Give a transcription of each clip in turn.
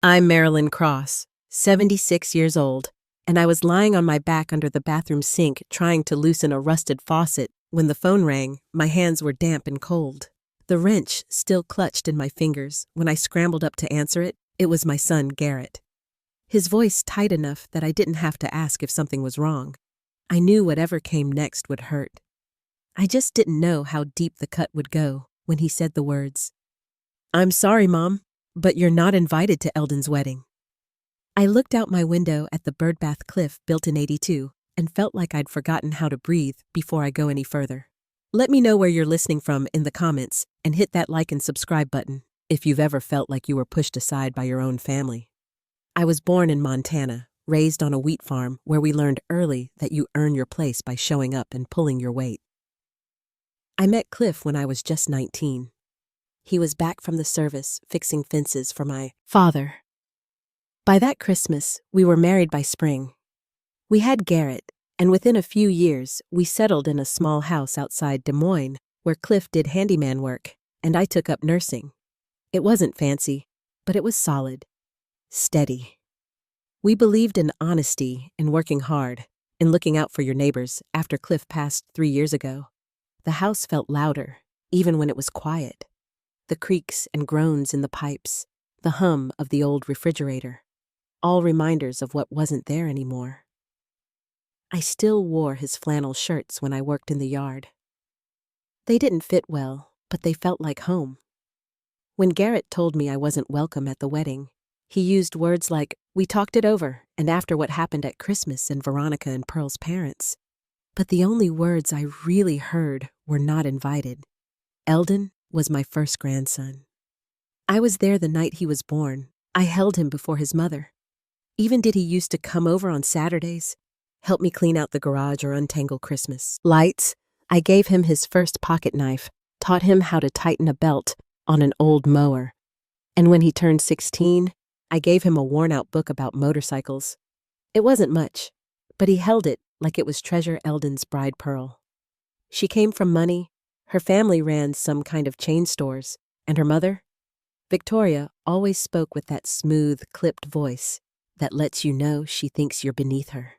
I'm Marilyn Cross, 76 years old, and I was lying on my back under the bathroom sink trying to loosen a rusted faucet when the phone rang. My hands were damp and cold. The wrench still clutched in my fingers. When I scrambled up to answer it, it was my son, Garrett. His voice tight enough that I didn't have to ask if something was wrong. I knew whatever came next would hurt. I just didn't know how deep the cut would go when he said the words, "I'm sorry, Mom, but you're not invited to Eldon's wedding." I looked out my window at the birdbath cliff built in '82 and felt like I'd forgotten how to breathe before I go any further. Let me know where you're listening from in the comments and hit that like and subscribe button if you've ever felt like you were pushed aside by your own family. I was born in Montana, raised on a wheat farm where we learned early that you earn your place by showing up and pulling your weight. I met Cliff when I was just 19. He was back from the service fixing fences for my father. By that Christmas, we were married by spring. We had Garrett, and within a few years, we settled in a small house outside Des Moines where Cliff did handyman work, and I took up nursing. It wasn't fancy, but it was solid, steady. We believed in honesty and working hard, in looking out for your neighbors. After Cliff passed 3 years ago, the house felt louder, even when it was quiet. The creaks and groans in the pipes, the hum of the old refrigerator, all reminders of what wasn't there anymore. I still wore his flannel shirts when I worked in the yard. They didn't fit well, but they felt like home. When Garrett told me I wasn't welcome at the wedding, he used words like, "We talked it over, and after what happened at Christmas and Veronica and Pearl's parents." But the only words I really heard were "not invited." Eldon was my first grandson. I was there the night he was born. I held him before his mother. Even did he used to come over on Saturdays, help me clean out the garage or untangle Christmas lights. I gave him his first pocket knife, taught him how to tighten a belt on an old mower. And when he turned 16, I gave him a worn-out book about motorcycles. It wasn't much, but he held it like it was Treasure Eldon's bride Pearl. She came from money. Her family ran some kind of chain stores, and her mother, Victoria, always spoke with that smooth, clipped voice that lets you know she thinks you're beneath her.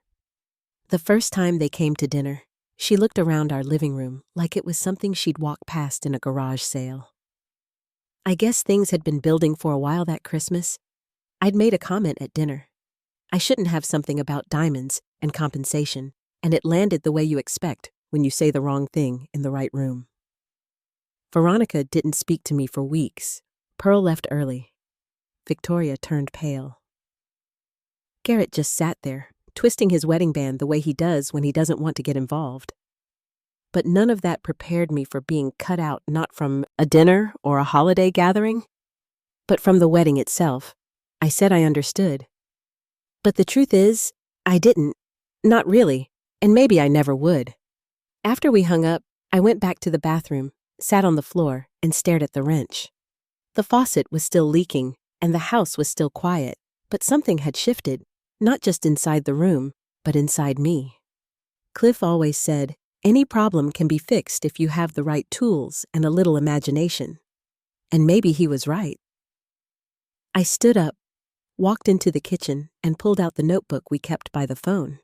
The first time they came to dinner, she looked around our living room like it was something she'd walk past in a garage sale. I guess things had been building for a while that Christmas. I'd made a comment at dinner. I shouldn't have something about diamonds and compensation, and it landed the way you expect when you say the wrong thing in the right room. Veronica didn't speak to me for weeks. Pearl left early. Victoria turned pale. Garrett just sat there, twisting his wedding band the way he does when he doesn't want to get involved. But none of that prepared me for being cut out not from a dinner or a holiday gathering, but from the wedding itself. I said I understood. But the truth is, I didn't. Not really, and maybe I never would. After we hung up, I went back to the bathroom, sat on the floor, and stared at the wrench. The faucet was still leaking, and the house was still quiet, but something had shifted, not just inside the room, but inside me. Cliff always said, any problem can be fixed if you have the right tools and a little imagination. And maybe he was right. I stood up, walked into the kitchen, and pulled out the notebook we kept by the phone.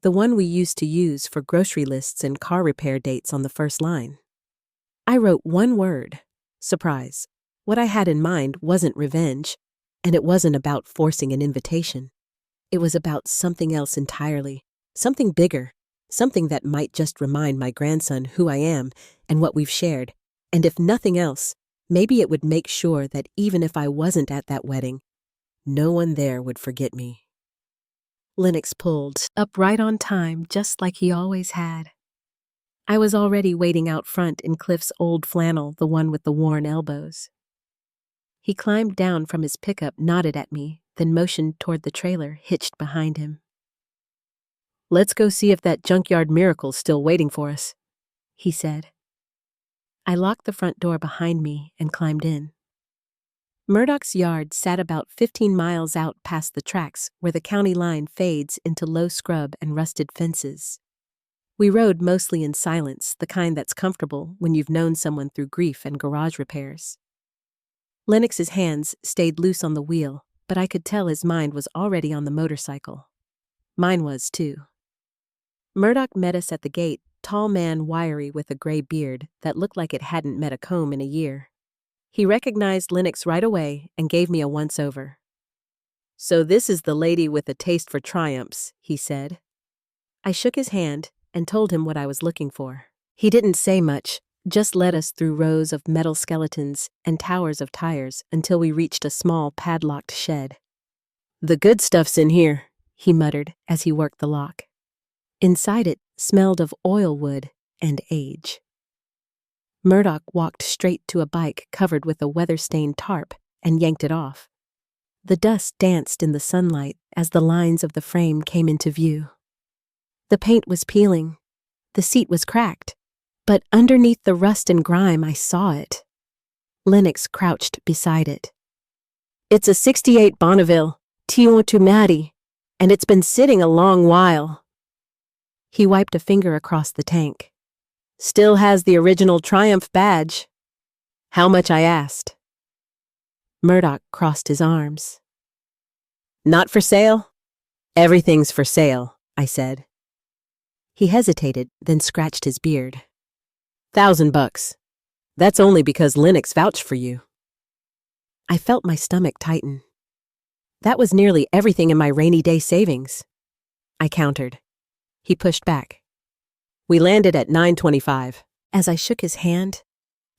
The one we used to use for grocery lists and car repair dates on the first line. I wrote one word, surprise. What I had in mind wasn't revenge, and it wasn't about forcing an invitation. It was about something else entirely, something bigger, something that might just remind my grandson who I am and what we've shared, and if nothing else, maybe it would make sure that even if I wasn't at that wedding, no one there would forget me. Lennox pulled up right on time, just like he always had. I was already waiting out front in Cliff's old flannel, the one with the worn elbows. He climbed down from his pickup, nodded at me, then motioned toward the trailer hitched behind him. "Let's go see if that junkyard miracle's still waiting for us," he said. I locked the front door behind me and climbed in. Murdoch's yard sat about 15 miles out past the tracks where the county line fades into low scrub and rusted fences. We rode mostly in silence, the kind that's comfortable when you've known someone through grief and garage repairs. Lennox's hands stayed loose on the wheel, but I could tell his mind was already on the motorcycle. Mine was, too. Murdoch met us at the gate, tall man, wiry with a gray beard that looked like it hadn't met a comb in a year. He recognized Lennox right away and gave me a once-over. "So this is the lady with a taste for triumphs," he said. I shook his hand and told him what I was looking for. He didn't say much, just led us through rows of metal skeletons and towers of tires until we reached a small padlocked shed. "The good stuff's in here," he muttered as he worked the lock. Inside it smelled of oil wood and age. Murdoch walked straight to a bike covered with a weather-stained tarp and yanked it off. The dust danced in the sunlight as the lines of the frame came into view. The paint was peeling. The seat was cracked. But underneath the rust and grime, I saw it. Lennox crouched beside it. "It's a '68 Bonneville, Tiontumati, and it's been sitting a long while." He wiped a finger across the tank. "Still has the original Triumph badge." "How much?" I asked. Murdoch crossed his arms. "Not for sale?" "Everything's for sale," I said. He hesitated, then scratched his beard. $1,000. That's only because Lennox vouched for you." I felt my stomach tighten. That was nearly everything in my rainy day savings. I countered. He pushed back. "We landed at 9:25. As I shook his hand,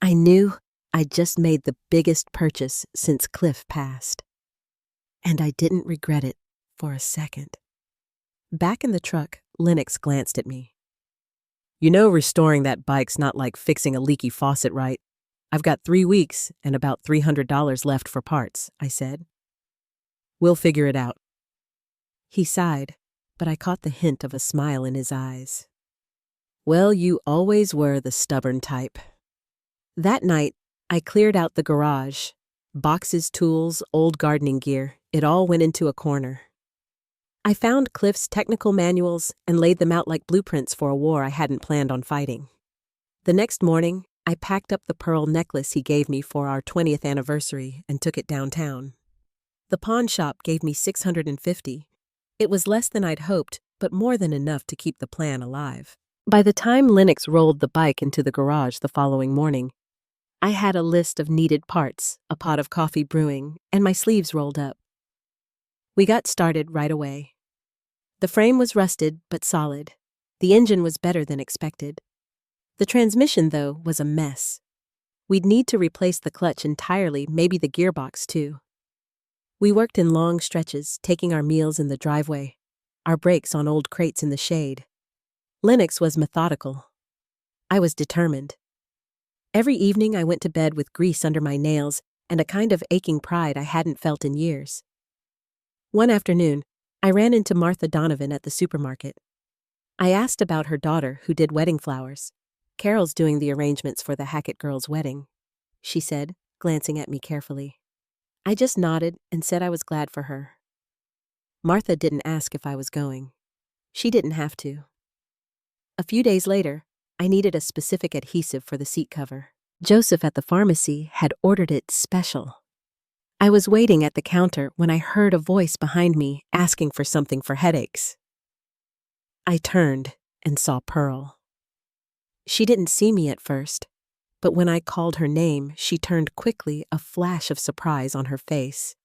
I knew I'd just made the biggest purchase since Cliff passed. And I didn't regret it for a second. Back in the truck, Lennox glanced at me. "You know restoring that bike's not like fixing a leaky faucet, right? I've got 3 weeks and about $300 left for parts," I said. "We'll figure it out." He sighed, but I caught the hint of a smile in his eyes. "Well, you always were the stubborn type." That night, I cleared out the garage. Boxes, tools, old gardening gear, it all went into a corner. I found Cliff's technical manuals and laid them out like blueprints for a war I hadn't planned on fighting. The next morning, I packed up the pearl necklace he gave me for our 20th anniversary and took it downtown. The pawn shop gave me $650. It was less than I'd hoped, but more than enough to keep the plan alive. By the time Lennox rolled the bike into the garage the following morning, I had a list of needed parts, a pot of coffee brewing, and my sleeves rolled up. We got started right away. The frame was rusted but solid. The engine was better than expected. The transmission, though, was a mess. We'd need to replace the clutch entirely, maybe the gearbox, too. We worked in long stretches, taking our meals in the driveway, our breaks on old crates in the shade. Lennox was methodical. I was determined. Every evening I went to bed with grease under my nails and a kind of aching pride I hadn't felt in years. One afternoon, I ran into Martha Donovan at the supermarket. I asked about her daughter who did wedding flowers. "Carol's doing the arrangements for the Hackett girls' wedding," she said, glancing at me carefully. I just nodded and said I was glad for her. Martha didn't ask if I was going. She didn't have to. A few days later, I needed a specific adhesive for the seat cover. Joseph at the pharmacy had ordered it special. I was waiting at the counter when I heard a voice behind me asking for something for headaches. I turned and saw Pearl. She didn't see me at first, but when I called her name, she turned quickly, a flash of surprise on her face.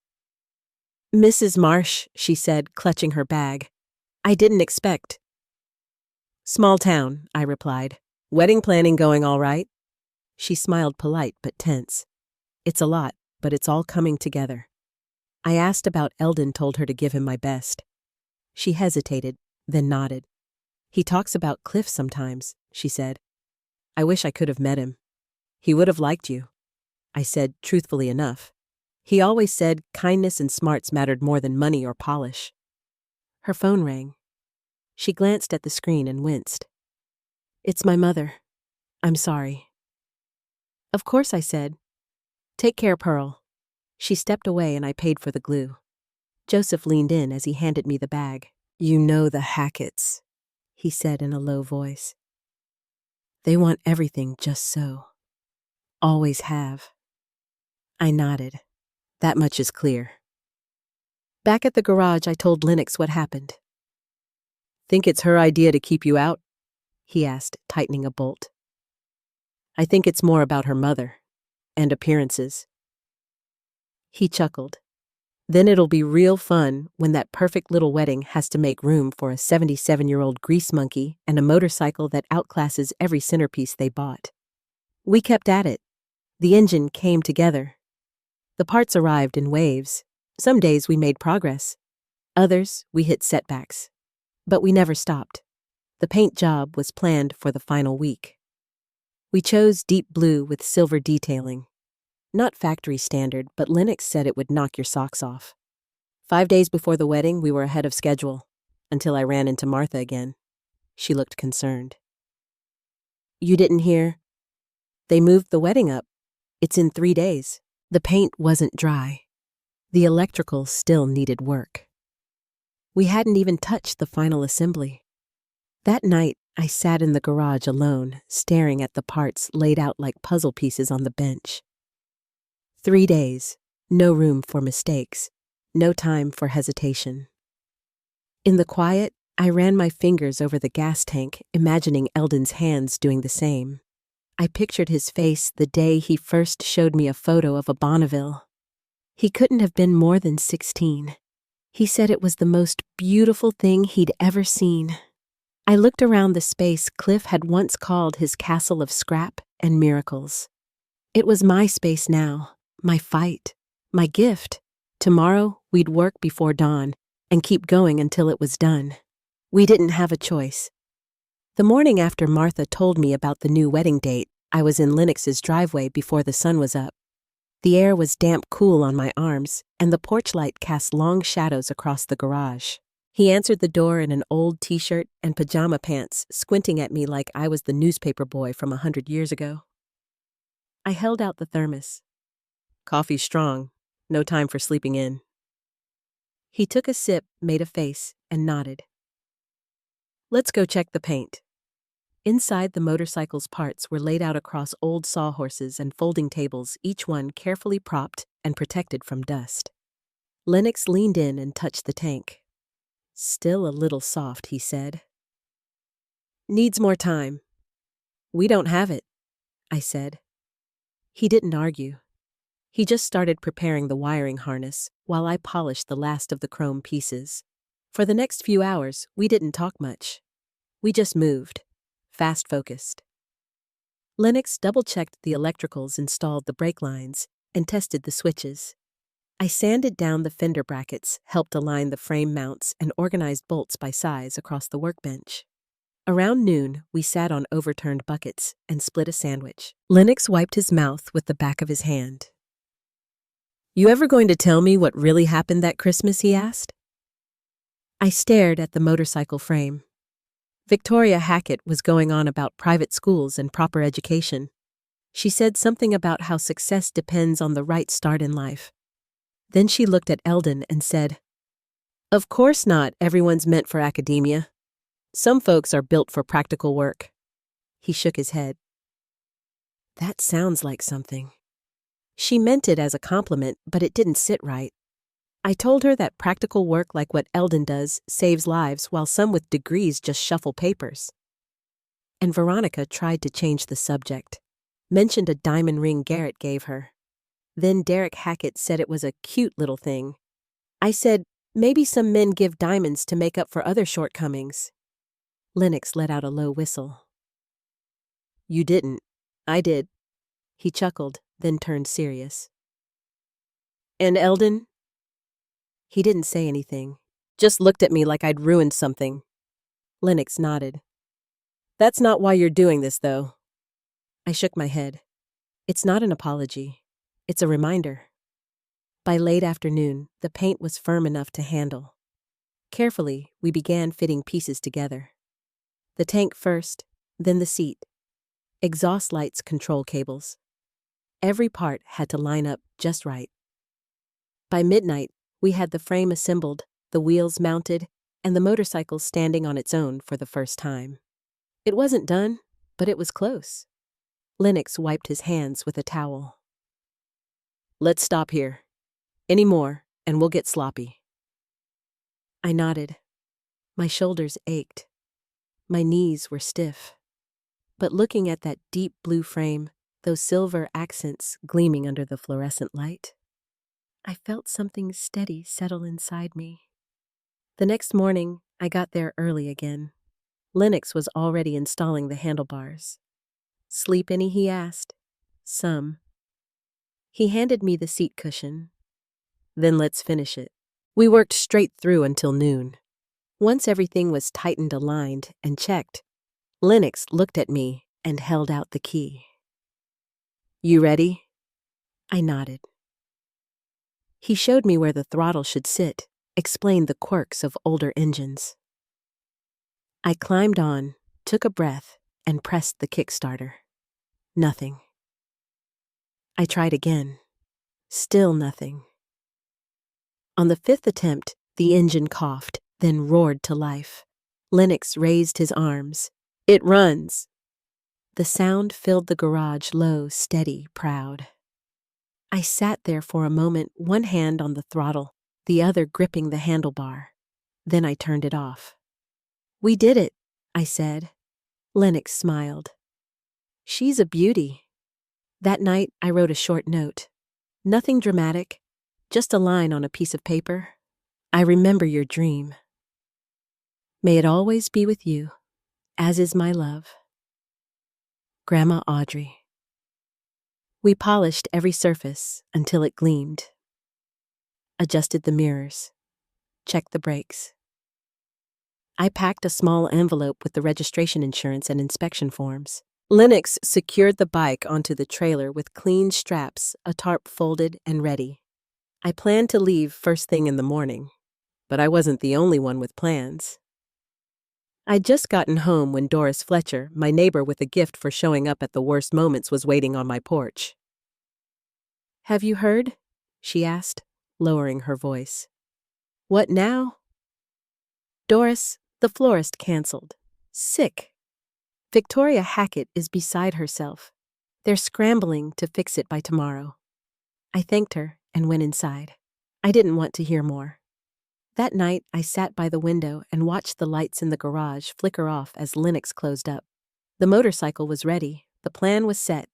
"Mrs. Marsh," she said, clutching her bag. "I didn't expect." "Small town," I replied. "Wedding planning going all right?" She smiled, polite but tense. "It's a lot, but it's all coming together." I asked about Eldon, told her to give him my best. She hesitated, then nodded. "He talks about Cliff sometimes," she said. "I wish I could have met him. He would have liked you." I said, truthfully enough. He always said kindness and smarts mattered more than money or polish. Her phone rang. She glanced at the screen and winced. "It's my mother. I'm sorry." "Of course," I said. "Take care, Pearl." She stepped away and I paid for the glue. Joseph leaned in as he handed me the bag. "You know the Hacketts," he said in a low voice. "They want everything just so. Always have." I nodded. "That much is clear." Back at the garage, I told Lennox what happened. "Think it's her idea to keep you out?" he asked, tightening a bolt. "I think it's more about her mother and appearances." He chuckled. "Then it'll be real fun when that perfect little wedding has to make room for a 77-year-old grease monkey and a motorcycle that outclasses every centerpiece they bought." We kept at it. The engine came together. The parts arrived in waves. Some days we made progress. Others, we hit setbacks. But we never stopped. The paint job was planned for the final week. We chose deep blue with silver detailing. Not factory standard, but Lennox said it would knock your socks off. 5 days before the wedding, we were ahead of schedule, until I ran into Martha again. She looked concerned. "You didn't hear? They moved the wedding up. It's in 3 days." The paint wasn't dry. The electrical still needed work. We hadn't even touched the final assembly. That night, I sat in the garage alone, staring at the parts laid out like puzzle pieces on the bench. 3 days, no room for mistakes, no time for hesitation. In the quiet, I ran my fingers over the gas tank, imagining Eldon's hands doing the same. I pictured his face the day he first showed me a photo of a Bonneville. He couldn't have been more than 16. He said it was the most beautiful thing he'd ever seen. I looked around the space Cliff had once called his castle of scrap and miracles. It was my space now, my fight, my gift. Tomorrow, we'd work before dawn and keep going until it was done. We didn't have a choice. The morning after Martha told me about the new wedding date, I was in Lennox's driveway before the sun was up. The air was damp cool on my arms, and the porch light cast long shadows across the garage. He answered the door in an old t-shirt and pajama pants, squinting at me like I was the newspaper boy from 100 years ago. I held out the thermos. "Coffee's strong. No time for sleeping in." He took a sip, made a face, and nodded. "Let's go check the paint." Inside, the motorcycle's parts were laid out across old sawhorses and folding tables, each one carefully propped and protected from dust. Lennox leaned in and touched the tank. "Still a little soft," he said. "Needs more time." "We don't have it," I said. He didn't argue. He just started preparing the wiring harness while I polished the last of the chrome pieces. For the next few hours, we didn't talk much. We just moved, fast-focused. Lennox double-checked the electricals, installed the brake lines, and tested the switches. I sanded down the fender brackets, helped align the frame mounts, and organized bolts by size across the workbench. Around noon, we sat on overturned buckets and split a sandwich. Lennox wiped his mouth with the back of his hand. "You ever going to tell me what really happened that Christmas?" he asked. I stared at the motorcycle frame. Victoria Hackett was going on about private schools and proper education. She said something about how success depends on the right start in life. Then she looked at Eldon and said, "Of course not everyone's meant for academia. Some folks are built for practical work." He shook his head. "That sounds like something." She meant it as a compliment, but it didn't sit right. I told her that practical work like what Eldon does saves lives while some with degrees just shuffle papers. And Veronica tried to change the subject, mentioned a diamond ring Garrett gave her. Then Derek Hackett said it was a cute little thing. I said, maybe some men give diamonds to make up for other shortcomings. Lennox let out a low whistle. "You didn't. I did." He chuckled, then turned serious. "And Eldon?" He didn't say anything, just looked at me like I'd ruined something. Lennox nodded. "That's not why you're doing this, though." I shook my head. It's not an apology. It's a reminder. By late afternoon, the paint was firm enough to handle. Carefully, we began fitting pieces together. The tank first, then the seat. Exhaust lights, control cables. Every part had to line up just right. By midnight, we had the frame assembled, the wheels mounted, and the motorcycle standing on its own for the first time. It wasn't done, but it was close. Lennox wiped his hands with a towel. "Let's stop here. Any more, and we'll get sloppy." I nodded. My shoulders ached. My knees were stiff. But looking at that deep blue frame, those silver accents gleaming under the fluorescent light, I felt something steady settle inside me. The next morning, I got there early again. Lennox was already installing the handlebars. "Sleep any?" he asked. "Some." He handed me the seat cushion. "Then let's finish it." We worked straight through until noon. Once everything was tightened, aligned, and checked, Lennox looked at me and held out the key. "You ready?" I nodded. He showed me where the throttle should sit, explained the quirks of older engines. I climbed on, took a breath, and pressed the kickstarter. Nothing. I tried again. Still nothing. On the fifth attempt, the engine coughed, then roared to life. Lennox raised his arms. "It runs!" The sound filled the garage, low, steady, proud. I sat there for a moment, one hand on the throttle, the other gripping the handlebar. Then I turned it off. "We did it," I said. Lennox smiled. "She's a beauty." That night, I wrote a short note. Nothing dramatic, just a line on a piece of paper. "I remember your dream. May it always be with you, as is my love. Grandma Audrey." We polished every surface until it gleamed. Adjusted the mirrors. Checked the brakes. I packed a small envelope with the registration insurance and inspection forms. Lennox secured the bike onto the trailer with clean straps, a tarp folded and ready. I planned to leave first thing in the morning, but I wasn't the only one with plans. I'd just gotten home when Doris Fletcher, my neighbor with a gift for showing up at the worst moments, was waiting on my porch. "Have you heard?" she asked, lowering her voice. "What now?" "Doris, the florist canceled. Sick. Victoria Hackett is beside herself. They're scrambling to fix it by tomorrow." I thanked her and went inside. I didn't want to hear more. That night, I sat by the window and watched the lights in the garage flicker off as Lennox closed up. The motorcycle was ready, the plan was set,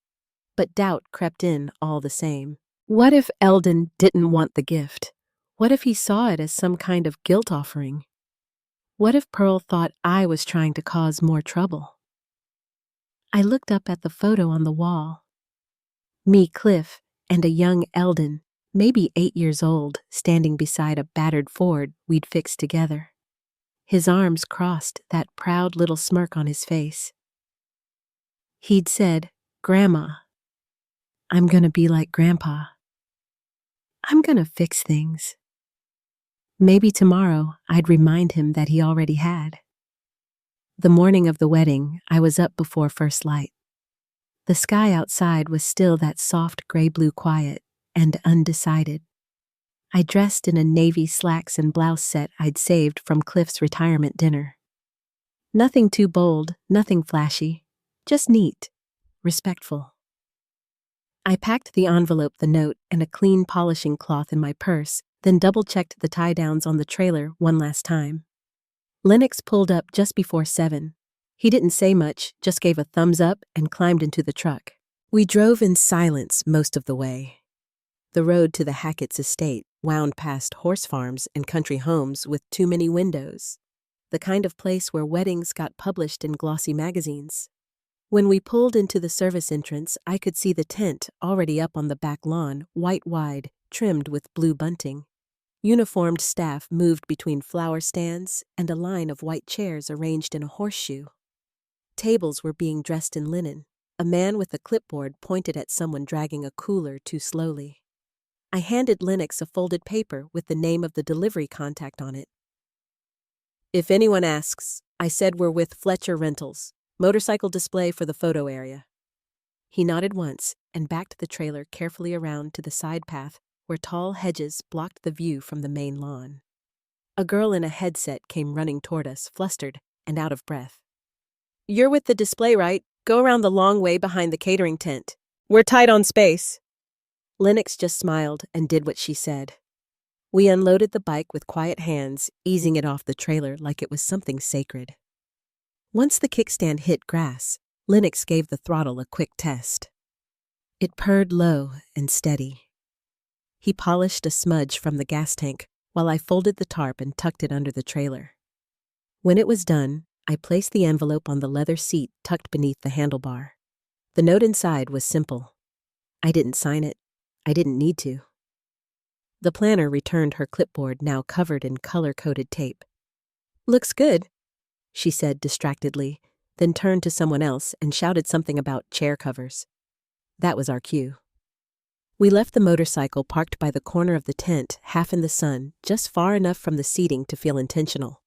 but doubt crept in all the same. What if Eldon didn't want the gift? What if he saw it as some kind of guilt offering? What if Pearl thought I was trying to cause more trouble? I looked up at the photo on the wall. Me, Cliff, and a young Eldon, maybe 8 years old, standing beside a battered Ford we'd fixed together. His arms crossed, that proud little smirk on his face. He'd said, "Grandma, I'm gonna be like Grandpa. I'm gonna fix things." Maybe tomorrow I'd remind him that he already had. The morning of the wedding, I was up before first light. The sky outside was still that soft gray-blue quiet and undecided. I dressed in a navy slacks and blouse set I'd saved from Cliff's retirement dinner. Nothing too bold, nothing flashy, just neat, respectful. I packed the envelope, the note, and a clean polishing cloth in my purse, then double-checked the tie-downs on the trailer one last time. Lennox pulled up just before 7. He didn't say much, just gave a thumbs up and climbed into the truck. We drove in silence most of the way. The road to the Hackett's estate wound past horse farms and country homes with too many windows, the kind of place where weddings got published in glossy magazines. When we pulled into the service entrance, I could see the tent already up on the back lawn, white wide, trimmed with blue bunting. Uniformed staff moved between flower stands and a line of white chairs arranged in a horseshoe. Tables were being dressed in linen. A man with a clipboard pointed at someone dragging a cooler too slowly. I handed Lennox a folded paper with the name of the delivery contact on it. "If anyone asks, I said we're with Fletcher Rentals. Motorcycle display for the photo area." He nodded once and backed the trailer carefully around to the side path where tall hedges blocked the view from the main lawn. A girl in a headset came running toward us, flustered and out of breath. "You're with the display, right? Go around the long way behind the catering tent. We're tight on space." Lennox just smiled and did what she said. We unloaded the bike with quiet hands, easing it off the trailer like it was something sacred. Once the kickstand hit grass, Lennox gave the throttle a quick test. It purred low and steady. He polished a smudge from the gas tank while I folded the tarp and tucked it under the trailer. When it was done, I placed the envelope on the leather seat tucked beneath the handlebar. The note inside was simple. I didn't sign it. I didn't need to. The planner returned her clipboard, now covered in color-coded tape. "Looks good," she said distractedly, then turned to someone else and shouted something about chair covers. That was our cue. We left the motorcycle parked by the corner of the tent, half in the sun, just far enough from the seating to feel intentional.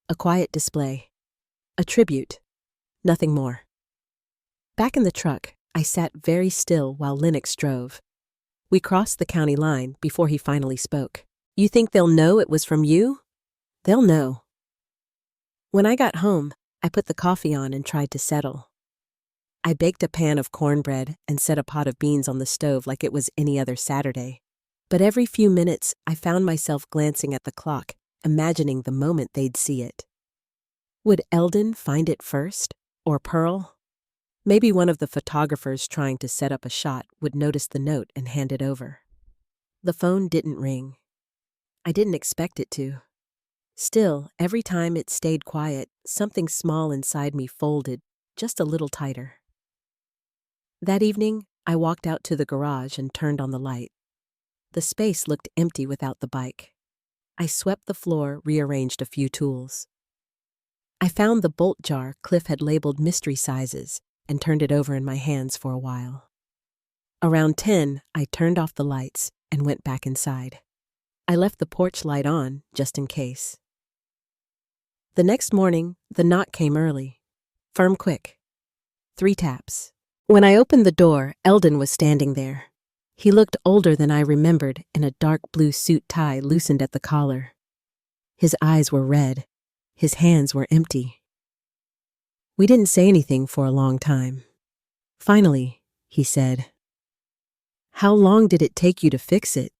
A quiet display. A tribute. Nothing more. Back in the truck, I sat very still while Lennox drove. We crossed the county line before he finally spoke. "You think they'll know it was from you?" "They'll know." When I got home, I put the coffee on and tried to settle. I baked a pan of cornbread and set a pot of beans on the stove like it was any other Saturday. But every few minutes, I found myself glancing at the clock, imagining the moment they'd see it. Would Eldon find it first? Or Pearl? Maybe one of the photographers trying to set up a shot would notice the note and hand it over. The phone didn't ring. I didn't expect it to. Still, every time it stayed quiet, something small inside me folded just a little tighter. That evening, I walked out to the garage and turned on the light. The space looked empty without the bike. I swept the floor, rearranged a few tools. I found the bolt jar Cliff had labeled mystery sizes and turned it over in my hands for a while. Around 10, I turned off the lights and went back inside. I left the porch light on, just in case. The next morning, the knock came early. Firm quick. 3 taps. When I opened the door, Eldon was standing there. He looked older than I remembered, in a dark blue suit tie loosened at the collar. His eyes were red. His hands were empty. We didn't say anything for a long time. Finally, he said, "How long did it take you to fix it?"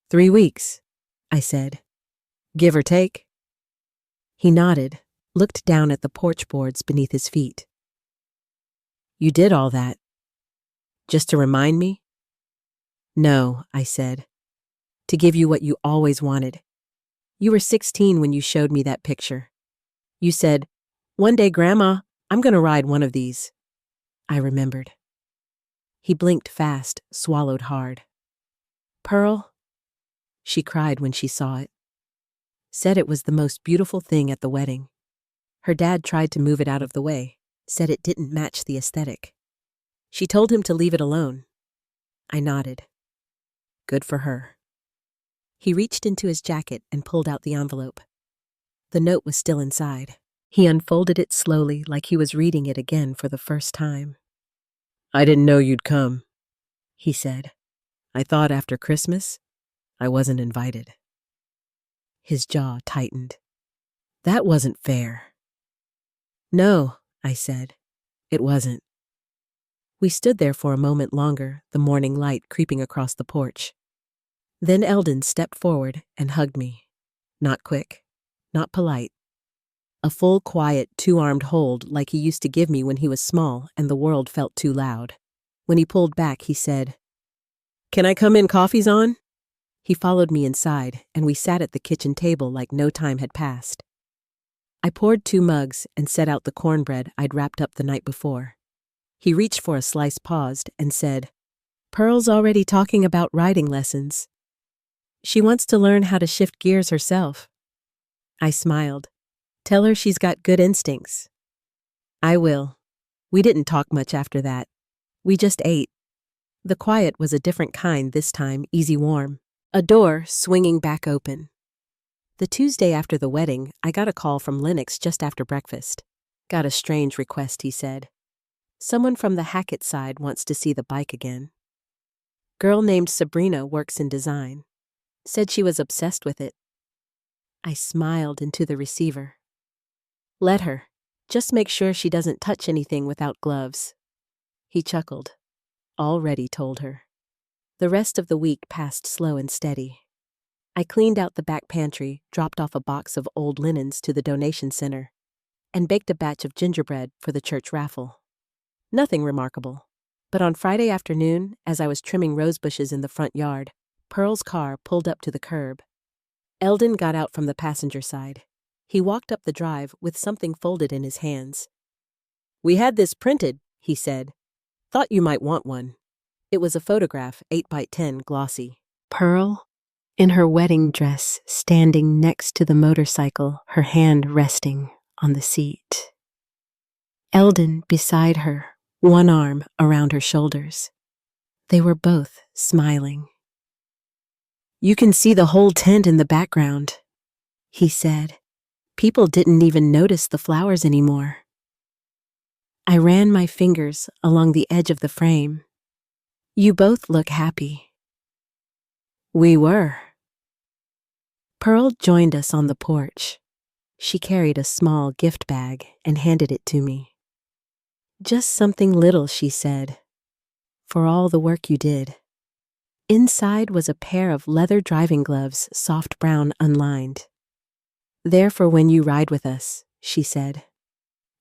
3 weeks, I said. "Give or take?" He nodded, looked down at the porch boards beneath his feet. "You did all that? Just to remind me?" "No," I said. "To give you what you always wanted. You were 16 when you showed me that picture. You said, 'One day, Grandma, I'm going to ride one of these.'" I remembered. He blinked fast, swallowed hard. "Pearl?" She cried when she saw it. Said it was the most beautiful thing at the wedding. Her dad tried to move it out of the way, said it didn't match the aesthetic. She told him to leave it alone. I nodded. Good for her. He reached into his jacket and pulled out the envelope. The note was still inside. He unfolded it slowly like he was reading it again for the first time. "I didn't know you'd come," he said. "I thought after Christmas, I wasn't invited." His jaw tightened. That wasn't fair. "No," I said. "It wasn't." We stood there for a moment longer, the morning light creeping across the porch. Then Eldon stepped forward and hugged me. Not quick, not polite. A full, quiet, 2-armed hold like he used to give me when he was small and the world felt too loud. When he pulled back, he said, "Can I come in? Coffee's on?" He followed me inside, and we sat at the kitchen table like no time had passed. I poured 2 mugs and set out the cornbread I'd wrapped up the night before. He reached for a slice, paused, and said, "Pearl's already talking about riding lessons. She wants to learn how to shift gears herself." I smiled. "Tell her she's got good instincts." "I will." We didn't talk much after that. We just ate. The quiet was a different kind this time, easy warm. A door swinging back open. The Tuesday after the wedding, I got a call from Lennox just after breakfast. "Got a strange request," he said. "Someone from the Hackett side wants to see the bike again. Girl named Sabrina works in design. Said she was obsessed with it." I smiled into the receiver. "Let her. Just make sure she doesn't touch anything without gloves." He chuckled. "Already told her." The rest of the week passed slow and steady. I cleaned out the back pantry, dropped off a box of old linens to the donation center, and baked a batch of gingerbread for the church raffle. Nothing remarkable. But on Friday afternoon, as I was trimming rose bushes in the front yard, Pearl's car pulled up to the curb. Eldon got out from the passenger side. He walked up the drive with something folded in his hands. "We had this printed," he said. "Thought you might want one." It was a photograph, 8x10, glossy. Pearl, in her wedding dress, standing next to the motorcycle, her hand resting on the seat. Eldon beside her, one arm around her shoulders. They were both smiling. "You can see the whole tent in the background," he said. "People didn't even notice the flowers anymore." I ran my fingers along the edge of the frame. "You both look happy." We were. Pearl joined us on the porch. She carried a small gift bag and handed it to me. "Just something little," she said, "for all the work you did." Inside was a pair of leather driving gloves, soft brown, unlined. "There for when you ride with us," she said.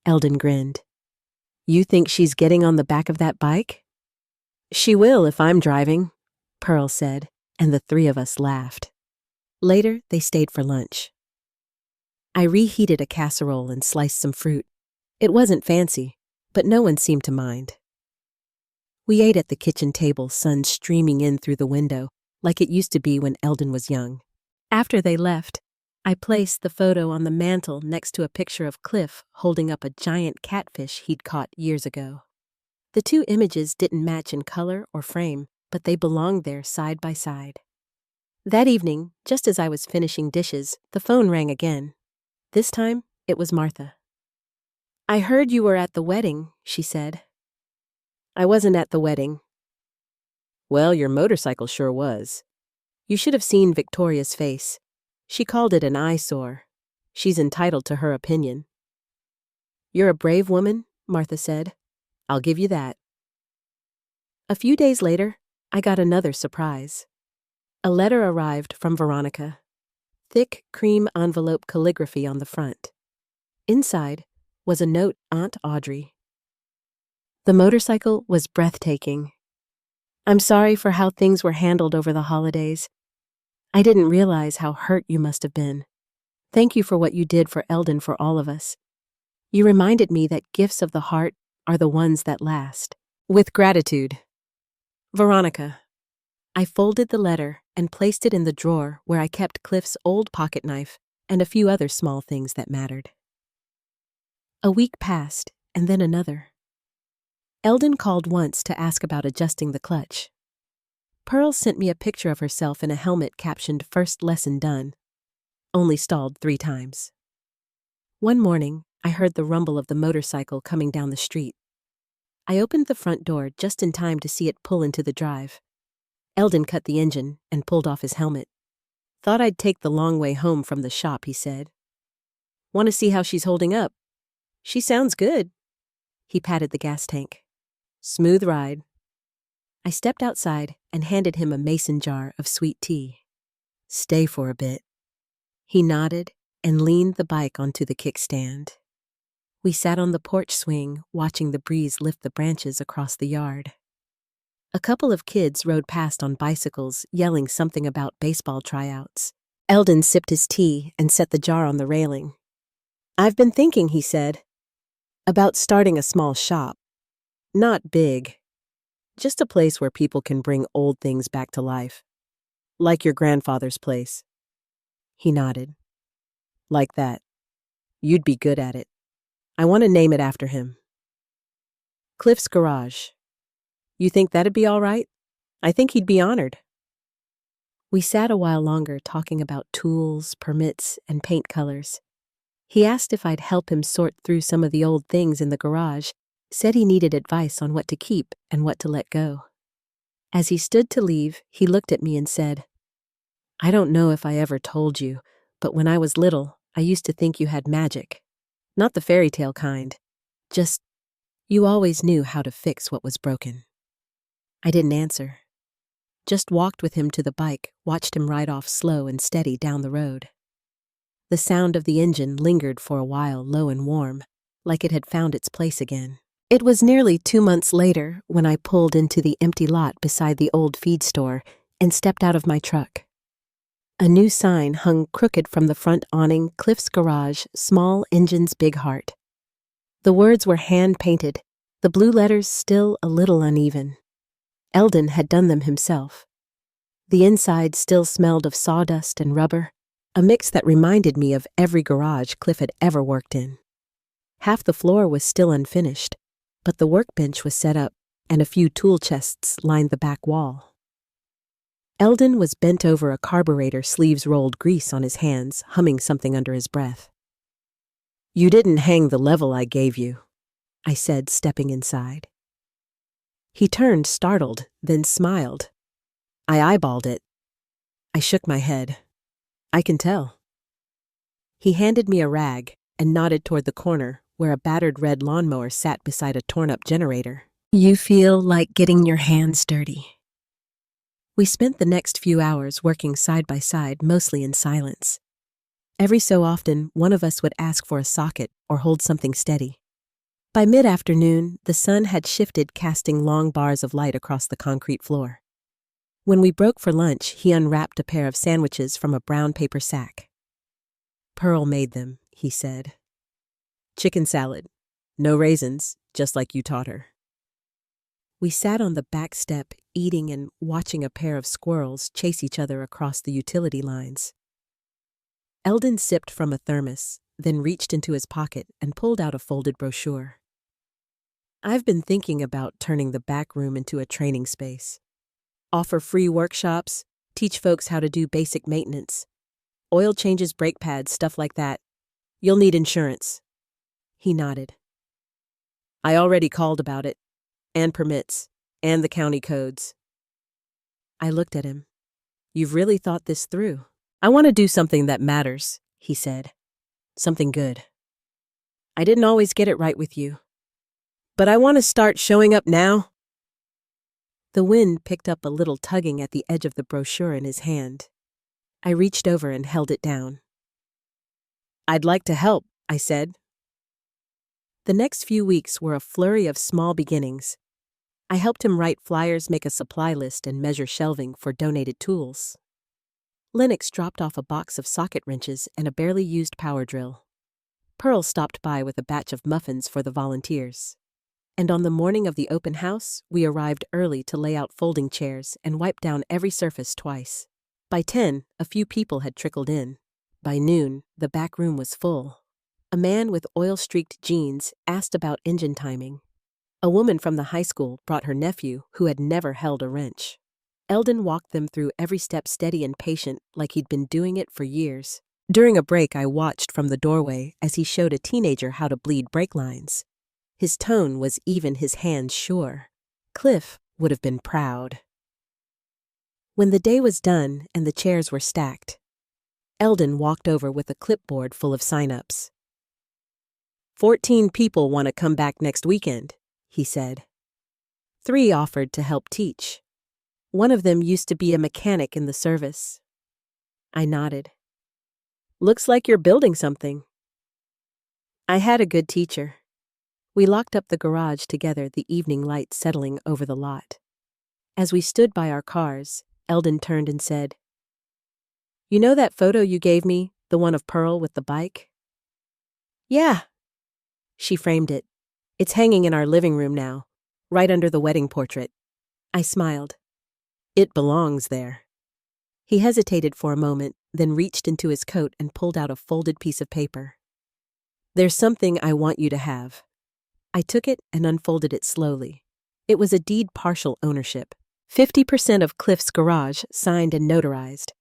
Eldon grinned. "You think she's getting on the back of that bike?" "She will if I'm driving," Pearl said, and the three of us laughed. Later, they stayed for lunch. I reheated a casserole and sliced some fruit. It wasn't fancy, but no one seemed to mind. We ate at the kitchen table, sun streaming in through the window, like it used to be when Eldon was young. After they left, I placed the photo on the mantel next to a picture of Cliff holding up a giant catfish he'd caught years ago. The two images didn't match in color or frame, but they belonged there side by side. That evening, just as I was finishing dishes, the phone rang again. This time, it was Martha. "I heard you were at the wedding," she said. "I wasn't at the wedding." "Well, your motorcycle sure was. You should have seen Victoria's face. She called it an eyesore. She's entitled to her opinion." "You're a brave woman," Martha said. "I'll give you that." A few days later, I got another surprise. A letter arrived from Veronica. Thick cream envelope calligraphy on the front. Inside was a note, Aunt Audrey. The motorcycle was breathtaking. "I'm sorry for how things were handled over the holidays. I didn't realize how hurt you must have been. Thank you for what you did for Eldon, for all of us. You reminded me that gifts of the heart are the ones that last. With gratitude. Veronica." I folded the letter and placed it in the drawer where I kept Cliff's old pocket knife and a few other small things that mattered. A week passed, and then another. Eldon called once to ask about adjusting the clutch. Pearl sent me a picture of herself in a helmet captioned "First lesson done," only stalled 3 times. One morning, I heard the rumble of the motorcycle coming down the street. I opened the front door just in time to see it pull into the drive. Eldon cut the engine and pulled off his helmet. "Thought I'd take the long way home from the shop," he said. "Want to see how she's holding up?" "She sounds good." He patted the gas tank. "Smooth ride." I stepped outside and handed him a mason jar of sweet tea. "Stay for a bit." He nodded and leaned the bike onto the kickstand. We sat on the porch swing, watching the breeze lift the branches across the yard. A couple of kids rode past on bicycles, yelling something about baseball tryouts. Eldon sipped his tea and set the jar on the railing. "I've been thinking," he said, "about starting a small shop. Not big. Just a place where people can bring old things back to life. Like your grandfather's place." He nodded. "Like that. You'd be good at it. I want to name it after him. Cliff's Garage. You think that'd be all right? I think he'd be honored." We sat a while longer talking about tools, permits, and paint colors. He asked if I'd help him sort through some of the old things in the garage, said he needed advice on what to keep and what to let go. As he stood to leave, he looked at me and said, "I don't know if I ever told you, but when I was little, I used to think you had magic. Not the fairy tale kind. Just, you always knew how to fix what was broken." I didn't answer. Just walked with him to the bike, watched him ride off slow and steady down the road. The sound of the engine lingered for a while, low and warm, like it had found its place again. It was nearly 2 months later when I pulled into the empty lot beside the old feed store and stepped out of my truck. A new sign hung crooked from the front awning, Cliff's Garage, small engines, big heart. The words were hand-painted, the blue letters still a little uneven. Eldon had done them himself. The inside still smelled of sawdust and rubber, a mix that reminded me of every garage Cliff had ever worked in. Half the floor was still unfinished, but the workbench was set up and a few tool chests lined the back wall. Eldon was bent over a carburetor, sleeves rolled, grease on his hands, humming something under his breath. "You didn't hang the level I gave you," I said, stepping inside. He turned, startled, then smiled. I eyeballed it. I shook my head. "I can tell." He handed me a rag and nodded toward the corner where a battered red lawnmower sat beside a torn-up generator. "You feel like getting your hands dirty." We spent the next few hours working side by side, mostly in silence. Every so often, one of us would ask for a socket or hold something steady. By mid-afternoon, the sun had shifted, casting long bars of light across the concrete floor. When we broke for lunch, he unwrapped a pair of sandwiches from a brown paper sack. "Pearl made them," he said. "Chicken salad. No raisins, just like you taught her." We sat on the back step, eating and watching a pair of squirrels chase each other across the utility lines. Eldon sipped from a thermos, then reached into his pocket and pulled out a folded brochure. "I've been thinking about turning the back room into a training space. Offer free workshops, teach folks how to do basic maintenance. Oil changes, brake pads, stuff like that. You'll need insurance." He nodded. "I already called about it, and permits, and the county codes." I looked at him. "You've really thought this through." "I want to do something that matters," he said. "Something good. I didn't always get it right with you. But I want to start showing up now." The wind picked up a little tugging at the edge of the brochure in his hand. I reached over and held it down. "I'd like to help," I said. The next few weeks were a flurry of small beginnings. I helped him write flyers, make a supply list, and measure shelving for donated tools. Lennox dropped off a box of socket wrenches and a barely used power drill. Pearl stopped by with a batch of muffins for the volunteers. And on the morning of the open house, we arrived early to lay out folding chairs and wipe down every surface twice. By 10, a few people had trickled in. By noon, the back room was full. A man with oil-streaked jeans asked about engine timing. A woman from the high school brought her nephew, who had never held a wrench. Eldon walked them through every step, steady and patient, like he'd been doing it for years. During a break, I watched from the doorway as he showed a teenager how to bleed brake lines. His tone was even, his hands sure. Cliff would have been proud. When the day was done and the chairs were stacked, Eldon walked over with a clipboard full of sign-ups. 14 people want to come back next weekend," he said. 3 offered to help teach. One of them used to be a mechanic in the service. I nodded. "Looks like you're building something." I had a good teacher. We locked up the garage together, the evening light settling over the lot. As we stood by our cars, Eldon turned and said, "You know that photo you gave me, the one of Pearl with the bike?" "Yeah." She framed it. "It's hanging in our living room now, right under the wedding portrait." I smiled. "It belongs there." He hesitated for a moment, then reached into his coat and pulled out a folded piece of paper. "There's something I want you to have." I took it and unfolded it slowly. It was a deed partial ownership. 50% of Cliff's Garage, signed and notarized.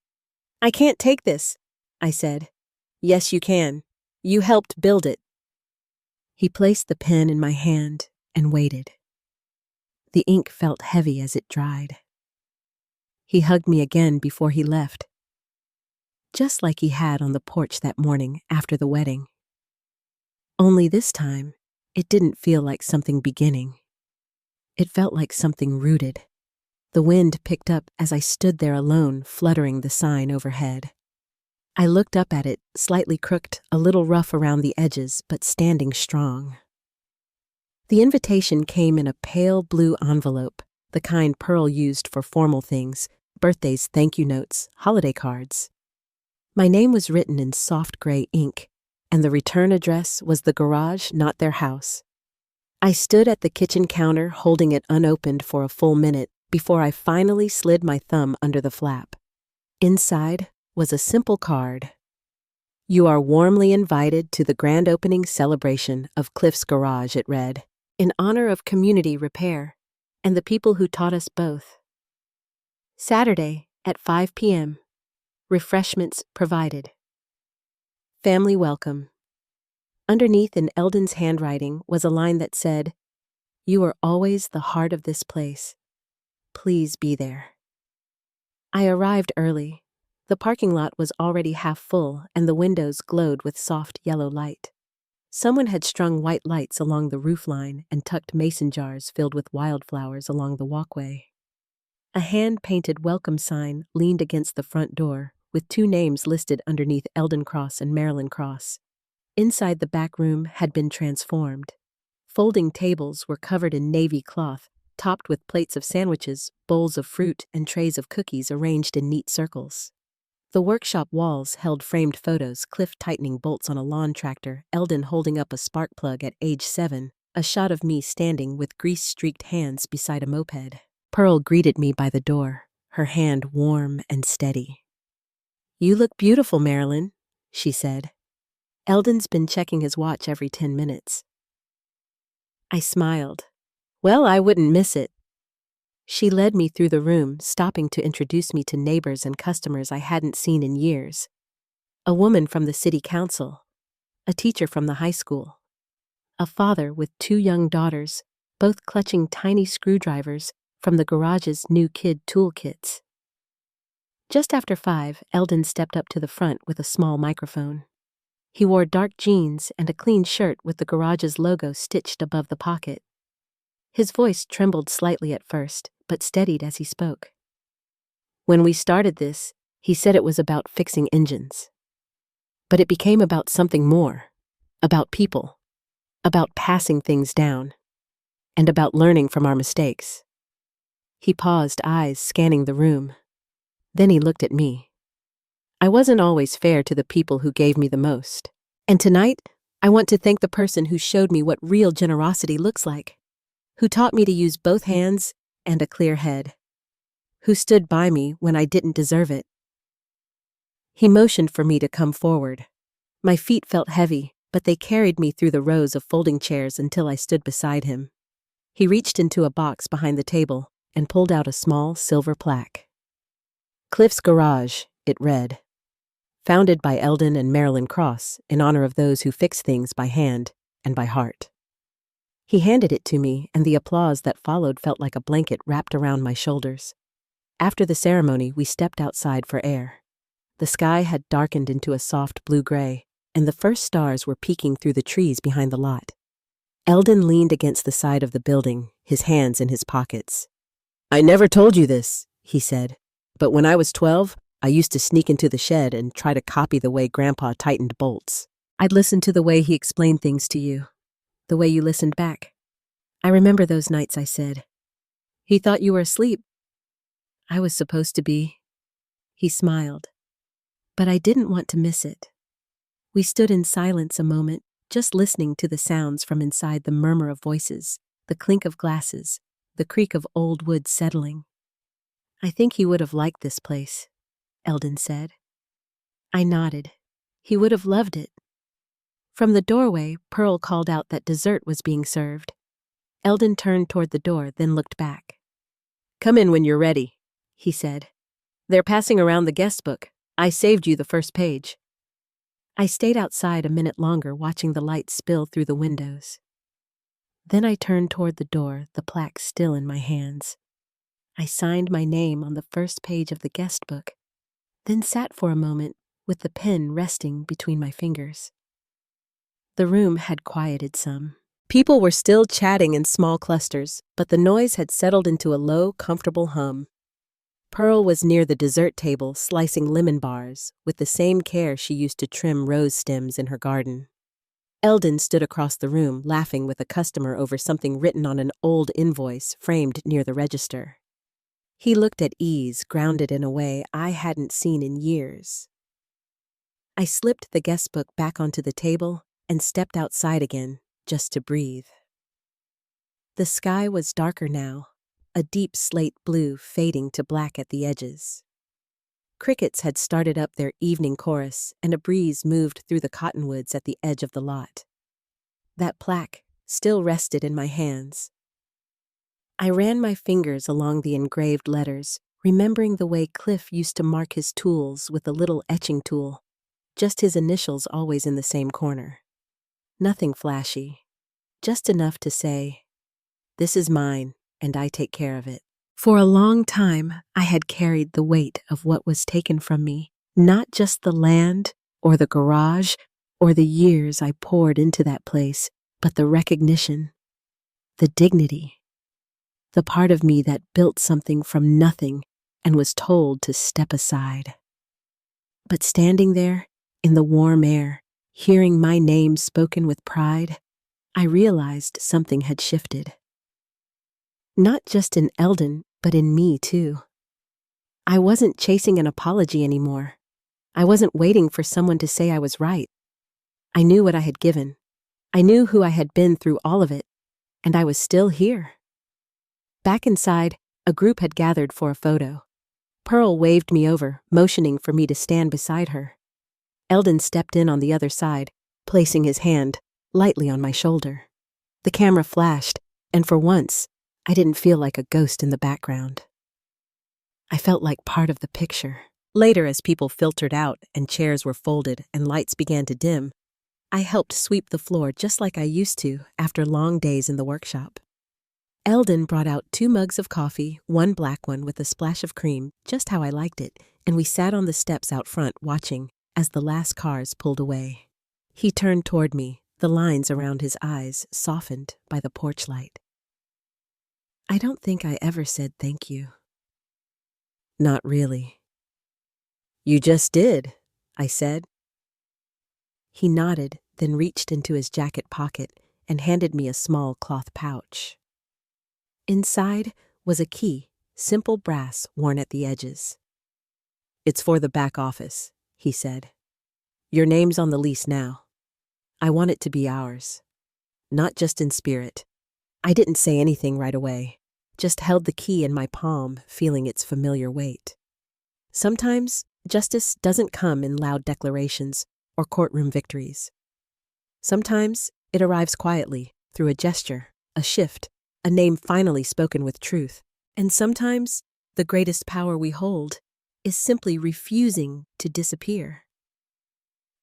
"I can't take this," I said. "Yes, you can. You helped build it." He placed the pen in my hand and waited. The ink felt heavy as it dried. He hugged me again before he left, just like he had on the porch that morning after the wedding. Only this time, it didn't feel like something beginning. It felt like something rooted. The wind picked up as I stood there alone, fluttering the sign overhead. I looked up at it, slightly crooked, a little rough around the edges, but standing strong. The invitation came in a pale blue envelope, the kind Pearl used for formal things, birthdays, thank you notes, holiday cards. My name was written in soft gray ink, and the return address was the garage, not their house. I stood at the kitchen counter holding it unopened for a full minute before I finally slid my thumb under the flap. Inside was a simple card. You are warmly invited to the grand opening celebration of Cliff's Garage, it read, in honor of community repair and the people who taught us both. Saturday at 5 p.m. Refreshments provided. Family welcome. Underneath in Eldon's handwriting was a line that said, "You are always the heart of this place. Please be there." I arrived early. The parking lot was already half full and the windows glowed with soft yellow light. Someone had strung white lights along the roofline and tucked mason jars filled with wildflowers along the walkway. A hand-painted welcome sign leaned against the front door, with 2 names listed underneath Eldon Cross and Marilyn Cross. Inside the back room had been transformed. Folding tables were covered in navy cloth, topped with plates of sandwiches, bowls of fruit, and trays of cookies arranged in neat circles. The workshop walls held framed photos, Cliff tightening bolts on a lawn tractor, Eldon holding up a spark plug at age 7, a shot of me standing with grease-streaked hands beside a moped. Pearl greeted me by the door, her hand warm and steady. "You look beautiful, Marilyn," she said. Eldon's been checking his watch every 10 minutes. I smiled. Well, I wouldn't miss it. She led me through the room, stopping to introduce me to neighbors and customers I hadn't seen in years. A woman from the city council, a teacher from the high school, a father with 2 young daughters, both clutching tiny screwdrivers from the garage's new kid toolkits. Just after 5, Eldon stepped up to the front with a small microphone. He wore dark jeans and a clean shirt with the garage's logo stitched above the pocket. His voice trembled slightly at first, but steadied as he spoke. When we started this, he said it was about fixing engines. But it became about something more, about people, about passing things down, and about learning from our mistakes. He paused, eyes scanning the room. Then he looked at me. I wasn't always fair to the people who gave me the most. And tonight, I want to thank the person who showed me what real generosity looks like, who taught me to use both hands and a clear head, who stood by me when I didn't deserve it. He motioned for me to come forward. My feet felt heavy, but they carried me through the rows of folding chairs until I stood beside him. He reached into a box behind the table and pulled out a small silver plaque. Cliff's Garage, it read. Founded by Eldon and Marilyn Cross in honor of those who fix things by hand and by heart. He handed it to me, and the applause that followed felt like a blanket wrapped around my shoulders. After the ceremony, we stepped outside for air. The sky had darkened into a soft blue-gray, and the first stars were peeking through the trees behind the lot. Eldon leaned against the side of the building, his hands in his pockets. "I never told you this," he said, "but when I was 12, I used to sneak into the shed and try to copy the way Grandpa tightened bolts. I'd listen to the way he explained things to you, the way you listened back. I remember those nights," I said. "He thought you were asleep." "I was supposed to be." He smiled. But I didn't want to miss it. We stood in silence a moment, just listening to the sounds from inside, the murmur of voices, the clink of glasses, the creak of old wood settling. "I think he would have liked this place," Eldon said. I nodded. He would have loved it. From the doorway, Pearl called out that dessert was being served. Eldon turned toward the door, then looked back. "Come in when you're ready," he said. "They're passing around the guest book. I saved you the first page." I stayed outside a minute longer, watching the light spill through the windows. Then I turned toward the door, the plaque still in my hands. I signed my name on the first page of the guest book, then sat for a moment with the pen resting between my fingers. The room had quieted some. People were still chatting in small clusters, but the noise had settled into a low, comfortable hum. Pearl was near the dessert table slicing lemon bars with the same care she used to trim rose stems in her garden. Eldon stood across the room laughing with a customer over something written on an old invoice framed near the register. He looked at ease, grounded in a way I hadn't seen in years. I slipped the guest book back onto the table and stepped outside again, just to breathe. The sky was darker now, a deep slate blue fading to black at the edges. Crickets had started up their evening chorus, and a breeze moved through the cottonwoods at the edge of the lot. That plaque still rested in my hands. I ran my fingers along the engraved letters, remembering the way Cliff used to mark his tools with a little etching tool, just his initials always in the same corner. Nothing flashy, just enough to say, "This is mine, and I take care of it." For a long time, I had carried the weight of what was taken from me, not just the land or the garage or the years I poured into that place, but the recognition, the dignity, the part of me that built something from nothing and was told to step aside. But standing there, in the warm air, hearing my name spoken with pride, I realized something had shifted. Not just in Eldon, but in me too. I wasn't chasing an apology anymore. I wasn't waiting for someone to say I was right. I knew what I had given. I knew who I had been through all of it, and I was still here. Back inside, a group had gathered for a photo. Pearl waved me over, motioning for me to stand beside her. Eldon stepped in on the other side, placing his hand lightly on my shoulder. The camera flashed, and for once, I didn't feel like a ghost in the background. I felt like part of the picture. Later, as people filtered out and chairs were folded and lights began to dim, I helped sweep the floor just like I used to after long days in the workshop. Eldon brought out 2 mugs of coffee, one black one with a splash of cream, just how I liked it, and we sat on the steps out front watching as the last cars pulled away. He turned toward me, the lines around his eyes softened by the porch light. "I don't think I ever said thank you." "Not really." "You just did," I said. He nodded, then reached into his jacket pocket and handed me a small cloth pouch. Inside was a key, simple brass worn at the edges. "It's for the back office," he said. "Your name's on the lease now. I want it to be ours. Not just in spirit." I didn't say anything right away, just held the key in my palm, feeling its familiar weight. Sometimes, justice doesn't come in loud declarations or courtroom victories. Sometimes, it arrives quietly, through a gesture, a shift, a name finally spoken with truth. And sometimes, the greatest power we hold is simply refusing to disappear.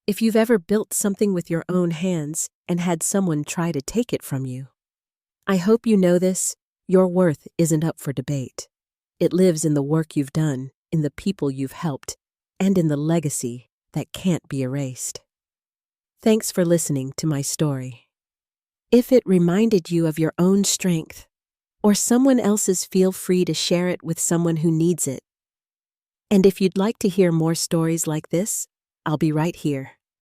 If you've ever built something with your own hands and had someone try to take it from you, I hope you know this. Your worth isn't up for debate. It lives in the work you've done, in the people you've helped, and in the legacy that can't be erased. Thanks for listening to my story. If it reminded you of your own strength, or someone else's, feel free to share it with someone who needs it. And if you'd like to hear more stories like this, I'll be right here.